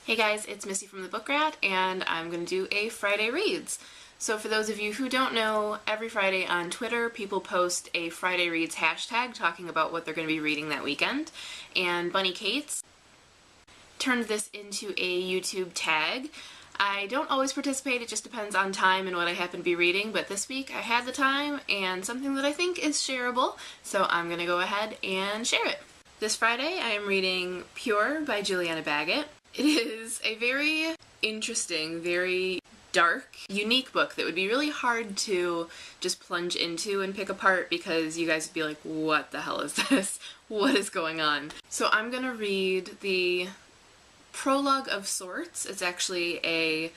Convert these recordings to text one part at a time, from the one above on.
Hey guys, it's Missy from the Book Rat, and I'm going to do a Friday Reads. So for those of you who don't know, every Friday on Twitter people post a Friday Reads hashtag talking about what they're going to be reading that weekend, and Bunny Cates turned this into a YouTube tag. I don't always participate, it just depends on time and what I happen to be reading, but this week I had the time and something that I think is shareable, so I'm going to go ahead and share it. This Friday I am reading Pure by Julianna Baggott. It is a very interesting, very dark, unique book that would be really hard to just plunge into and pick apart because you guys would be like, what the hell is this? What is going on? So I'm gonna read the prologue of sorts. It's actually a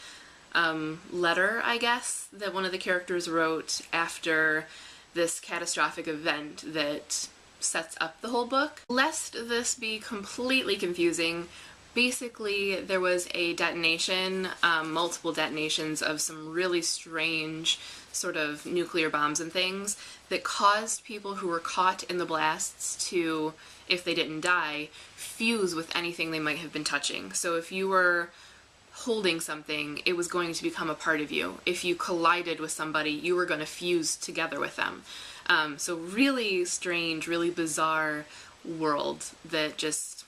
letter, I guess, that one of the characters wrote after this catastrophic event that sets up the whole book. Lest this be completely confusing, basically, there was a detonation, multiple detonations of some really strange sort of nuclear bombs and things that caused people who were caught in the blasts to, if they didn't die, fuse with anything they might have been touching. So if you were holding something, it was going to become a part of you. If you collided with somebody, you were going to fuse together with them. So really strange, really bizarre world that just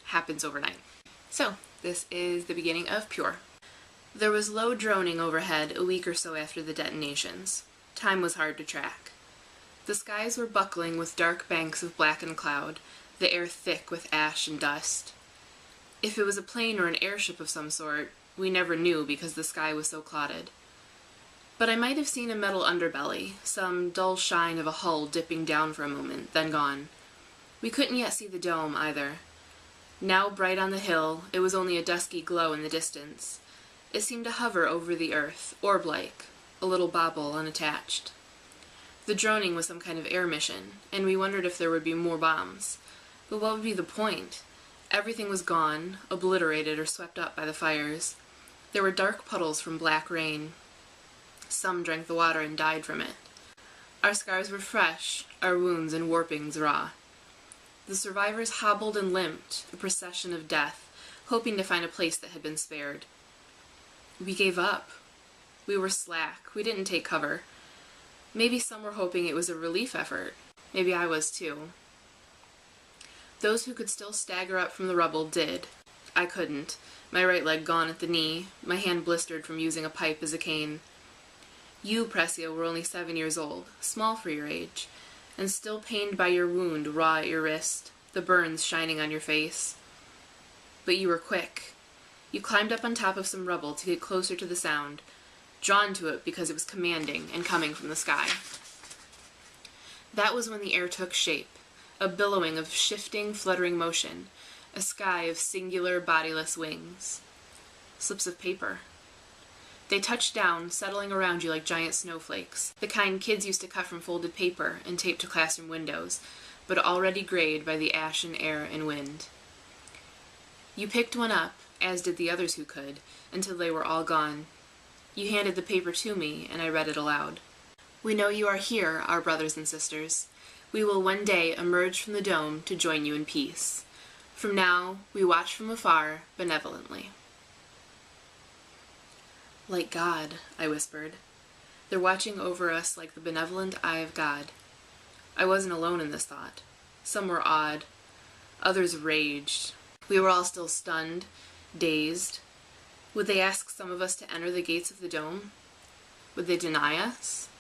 happens overnight. So, this is the beginning of Pure. There was low droning overhead a week or so after the detonations. Time was hard to track. The skies were buckling with dark banks of blackened cloud, the air thick with ash and dust. If it was a plane or an airship of some sort, we never knew because the sky was so clouded. But I might have seen a metal underbelly, some dull shine of a hull dipping down for a moment, then gone. We couldn't yet see the dome, either. Now bright on the hill, it was only a dusky glow in the distance. It seemed to hover over the earth, orb-like, a little bauble unattached. The droning was some kind of air mission, and we wondered if there would be more bombs. But what would be the point? Everything was gone, obliterated or swept up by the fires. There were dark puddles from black rain. Some drank the water and died from it. Our scars were fresh, our wounds and warpings raw. The survivors hobbled and limped, a procession of death, hoping to find a place that had been spared. We gave up. We were slack. We didn't take cover. Maybe some were hoping it was a relief effort. Maybe I was too. Those who could still stagger up from the rubble did. I couldn't. My right leg gone at the knee, my hand blistered from using a pipe as a cane. You, Pressia, were only 7 years old, small for your age, and still pained by your wound raw at your wrist, the burns shining on your face. But you were quick. You climbed up on top of some rubble to get closer to the sound, drawn to it because it was commanding and coming from the sky. That was when the air took shape, a billowing of shifting, fluttering motion, a sky of singular, bodiless wings. Slips of paper. They touched down, settling around you like giant snowflakes, the kind kids used to cut from folded paper and tape to classroom windows, but already grayed by the ashen air and wind. You picked one up, as did the others who could, until they were all gone. You handed the paper to me, and I read it aloud. We know you are here, our brothers and sisters. We will one day emerge from the dome to join you in peace. From now, we watch from afar, benevolently. Like God, I whispered. They're watching over us like the benevolent eye of God. I wasn't alone in this thought. Some were awed. Others raged. We were all still stunned, dazed. Would they ask some of us to enter the gates of the dome? Would they deny us?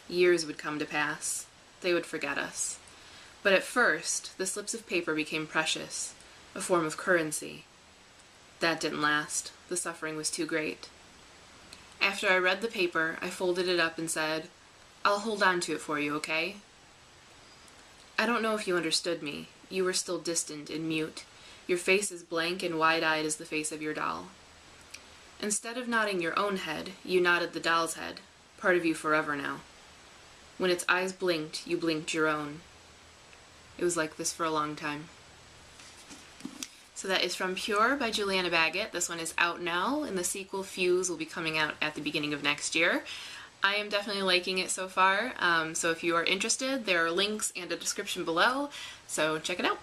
Years would come to pass. They would forget us. But at first, the slips of paper became precious, a form of currency. That didn't last. The suffering was too great. After I read the paper, I folded it up and said, I'll hold on to it for you, okay? I don't know if you understood me. You were still distant and mute, your face as blank and wide-eyed as the face of your doll. Instead of nodding your own head, you nodded the doll's head, part of you forever now. When its eyes blinked, you blinked your own. It was like this for a long time. So that is from Pure by Julianna Baggott. This one is out now, and the sequel, Fuse, will be coming out at the beginning of next year. I am definitely liking it so far, so if you are interested, there are links and a description below, so check it out.